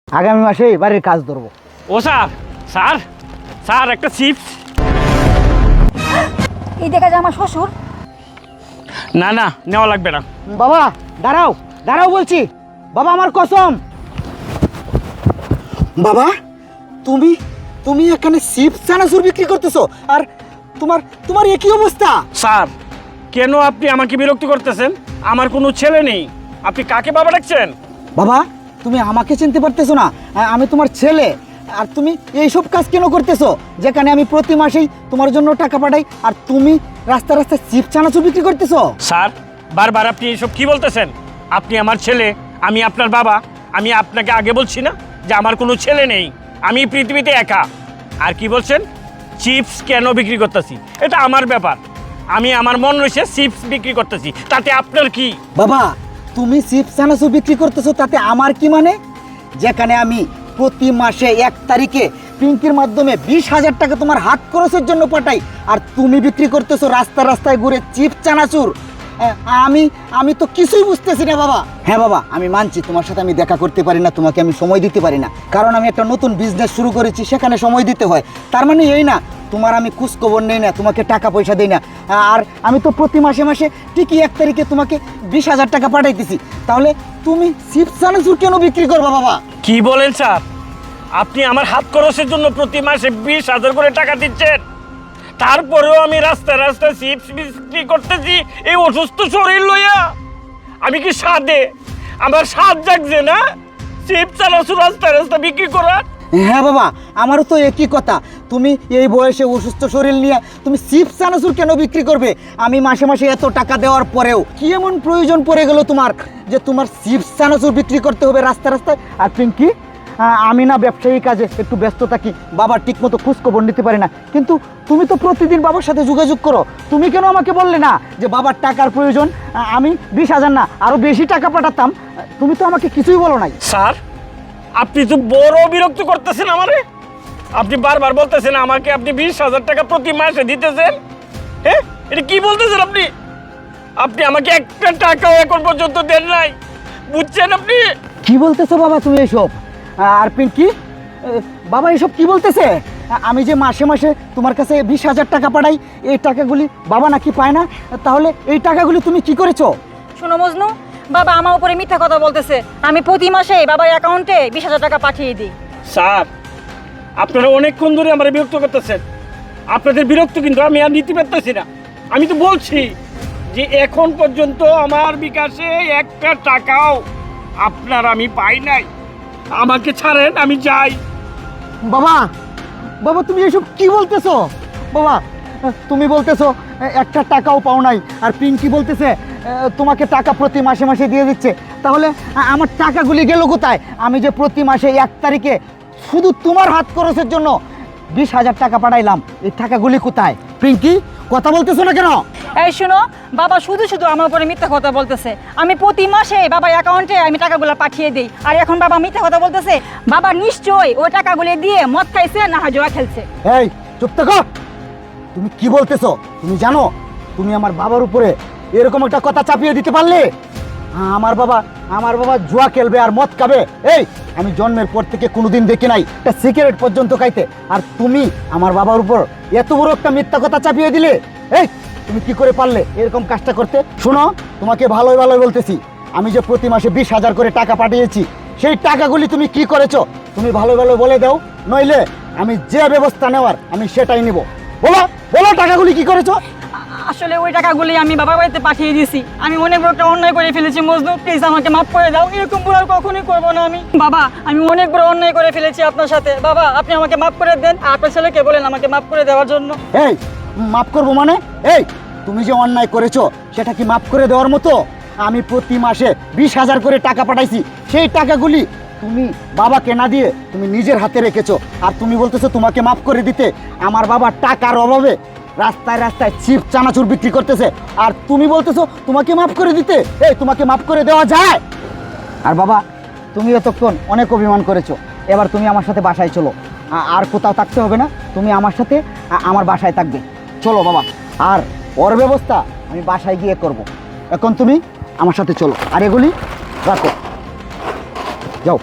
আগামী মাসে বাড়ির কাজ ধরবো। ও স্যার স্যার স্যার একটা চিপস। এই দেখা যায় আমার শ্বশুর। না না নেওয়া লাগবে না। বাবা দাঁড়াও দাঁড়াও বলছি, বাবা আমার কসম। বাবা তুমি তুমি এখানে চিপস চানাচুর বিক্রি করতেছো, আর তোমার তোমার একই অবস্থা। স্যার কেন আপনি আমাকে বিরক্ত করতেছেন? আমার কোনো ছেলে নেই, আপনি কাকে বাবা ডাকছেন? বাবা তুমি আমাকে চিনতে পারতেছো না? আমি তোমার ছেলে। আর তুমি এইসব কাজ কেন করতেছো, যেখানে আমি প্রতি মাসেই তোমার জন্য টাকা পাঠাই, আর তুমি রাস্তা রাস্তায় চিপস চানাচুর বিক্রি করতেছো? স্যার বারবার আপনি এসব কি বলতেছেন? আপনি আমার ছেলে, আমি আপনার বাবা। আমি আপনাকে আগে বলছি না যে আমার কোনো ছেলে নেই, আমি পৃথিবীতে একা। আর কি বলছেন চিপস কেন বিক্রি করতেছি? এটা আমার ব্যাপার, আমি আমার মন রয়েছে চিপস বিক্রি করতেছি, তাতে আপনার কি? বাবা তুমি চিপস চানাচুর বিক্রি করতেছো তাতে আমার কি মানে? যেখানে আমি প্রতি মাসে 1 তারিখে পিঙ্কির মাধ্যমে 20,000 টাকা তোমার হাত খরচের জন্য পাঠাই, আর তুমি বিক্রি করতেছো রাস্তা রাস্তায় ঘুরে চিপস চানাচুর। আমি আমি তো কিছুই বুঝতেছি না বাবা। হ্যাঁ বাবা আমি মানছি তোমার সাথে আমি দেখা করতে পারি না, তোমাকে আমি সময় দিতে পারি না, কারণ আমি একটা নতুন বিজনেস শুরু করেছি, সেখানে সময় দিতে হয়। তার মানে এই না তোমার আমি খোঁজখবর নেই না, তোমাকে টাকা পয়সা দেই না। আর আমি তো প্রতি মাসে মাসে ঠিকই 1 তারিখে তোমাকে 20,000 টাকা পাঠাইতেছি, তাহলে তুমি চিপস চানাচুর কেন বিক্রি করবা বাবা? কি বলেন স্যার? আপনি আমার হাত খরচের জন্য প্রতি মাসে 20,000 করে টাকা দিচ্ছেন, তারপরেও আমি রাস্তায় রাস্তায় চিপস বিক্রি করতেছি এই অসুস্থ শরীর লইয়া? আমি কি সাধে? আমার স্বাদ জাগছে না চিপস চানাচুর রাস্তায় রাস্তায় বিক্রি করার? হ্যাঁ বাবা আমারও তো একই কথা, তুমি এই বয়সে অসুস্থ শরীর নিয়ে তুমি চিপস চানাচুর কেন বিক্রি করবে? আমি মাসে মাসে এত টাকা দেওয়ার পরেও কি এমন প্রয়োজন পড়ে গেল তোমার যে তোমার চিপস চানাচুর বিক্রি করতে হবে রাস্তা রাস্তায়? আর পিঙ্কি আমি না ব্যবসায়ী কাজে একটু ব্যস্ত থাকি, বাবার ঠিকমতো খোঁজখবর নিতে পারি না, কিন্তু তুমি তো প্রতিদিন বাবার সাথে যোগাযোগ করো, তুমি কেন আমাকে বললে না যে বাবার টাকার প্রয়োজন? আমি 20,000 না আরও বেশি টাকা পাঠাতাম, তুমি তো আমাকে কিছুই বলো নাই। স্যার আপনি তো বড় বিরক্ত করতেছেন আমারে। আপনি বারবার বলতেছেন আমাকে আপনি 20,000 টাকা প্রতি মাসে দিতেছেন। হ্যাঁ এটা কি বলতেছেন আপনি? আপনি আমাকে একটা টাকাও এখন পর্যন্ত দেন নাই, বুঝছেন আপনি? কি বলতেছো বাবা তুমি এসব? আর পিঙ্কি বাবা এসব কি বলতেছে? আমি যে মাসে মাসে তোমার কাছে 20,000 টাকা পাঠাই, এই টাকাগুলি বাবা নাকি পায় না, তাহলে এই টাকাগুলি তুমি কি করেছো? শোনো মজনু, বাবা আমার উপরে মিথ্যা কথা বলতেছে। আমি প্রতি মাসে বাবার অ্যাকাউন্টে 20,000 টাকা পাঠিয়ে দিই। স্যার আপনারা অনেকক্ষণ ধরে আমার বিরক্ত করতেছেন, আপনাদের বিরক্ত কিন্তু আমি আর নিতে পারতেছি না। আমি তো বলছি যে এখন পর্যন্ত আমার বিকাশে একটা টাকাও আপনার আমি পাই নাই, আমাকে ছাড়েন আমি যাই। বাবা বাবা তুমি এসব কি বলতেছো? বাবা তুমি বলতেছো একটা টাকাও পাও নাই, আর পিঙ্কি বলতেছে তোমাকে টাকা প্রতি মাসে মাসে দিয়ে দিচ্ছে, তাহলে আমার টাকাগুলি গেল কোথায়? আমি যে প্রতি মাসে 1 তারিখে শুধু তোমার হাত খরচের জন্য 20,000 টাকা পাঠাইলাম, এই টাকাগুলি কোথায়? পিঙ্কি কথা বলতেছো না কেন? এই শোনো, বাবা শুধু শুধু আমার উপরে মিথ্যা কথা বলতেছে। আমি প্রতি মাসে বাবার অ্যাকাউন্টে আমি টাকাগুলো পাঠিয়ে দিই, আর এখন বাবা মিথ্যা কথা বলতেছে। বাবা নিশ্চয়ই ওই টাকাগুলো দিয়ে মদ খাইছে, না হয় জুয়া খেলছে। এই চুপ থাকো, তুমি কি বলতেছো? তুমি জানো তুমি আমার বাবার উপরে এরকম একটা কথা চাপিয়ে দিতে পারলে? আমার বাবা জুয়া খেলবে আর মদ খাবে? এই আমি জন্মের পর থেকে কোনোদিন দেখি নাই একটা সিগারেট পর্যন্ত খাইতে, আর তুমি আমার বাবার উপর এত বড় একটা মিথ্যা কথা চাপিয়ে দিলে? এই তুমি কি করে পারলে এরকম কাজটা করতে? শোনো তোমাকে ভালোই ভালোই বলতেছি, আমি যে প্রতি মাসে 20,000 করে টাকা পাঠিয়েছি, সেই টাকাগুলি তুমি কি করেছো তুমি ভালো ভালো বলে দাও, নইলে আমি যে ব্যবস্থা নেওয়ার আমি সেটাই নিব। বলো বলো টাকাগুলি কি করেছো? আসলে ওই টাকাগুলি আমি বাবার বাড়িতে পাঠিয়ে দিয়েছি। আমি অনেক বড় একটা অন্যায় করে ফেলেছি মজনু, প্লিজ আমাকে মাফ করে দাও। এরকম ভুল আর কখনোই করবো না আমি। বাবা আমি অনেক বড় অন্যায় করে ফেলেছি আপনার সাথে। বাবা আপনি আমাকে মাফ করে দেন, আর আপনার ছেলেকে বলেন আমাকে মাফ করে দেওয়ার জন্য। এই মাফ করবো মানে? এই তুমি যে অন্যায় করেছো সেটা কি মাফ করে দেওয়ার মতো? আমি প্রতি মাসে 20,000 করে টাকা পাঠাইছি, সেই টাকাগুলি তুমি বাবাকে না দিয়ে তুমি নিজের হাতে রেখেছো, আর তুমি বলতেছো তোমাকে মাফ করে দিতে। আমার বাবা টাকার অভাবে রাস্তায় রাস্তায় চিপস চানাচুর বিক্রি করতেছে, আর তুমি বলতেছো তোমাকে মাফ করে দিতে? এই তোমাকে মাফ করে দেওয়া যায়? আর বাবা তুমি এতক্ষণ অনেক অভিমান করেছো, এবার তুমি আমার সাথে বাসায় চলো, আর কোথাও থাকতে হবে না, তুমি আমার সাথে আমার বাসায় থাকবে। চলো বাবা, আর ওর ব্যবস্থা আমি বাসায় গিয়ে করব। এখন তুমি আমার সাথে চলো, আর এগুলি রাখো, যাও।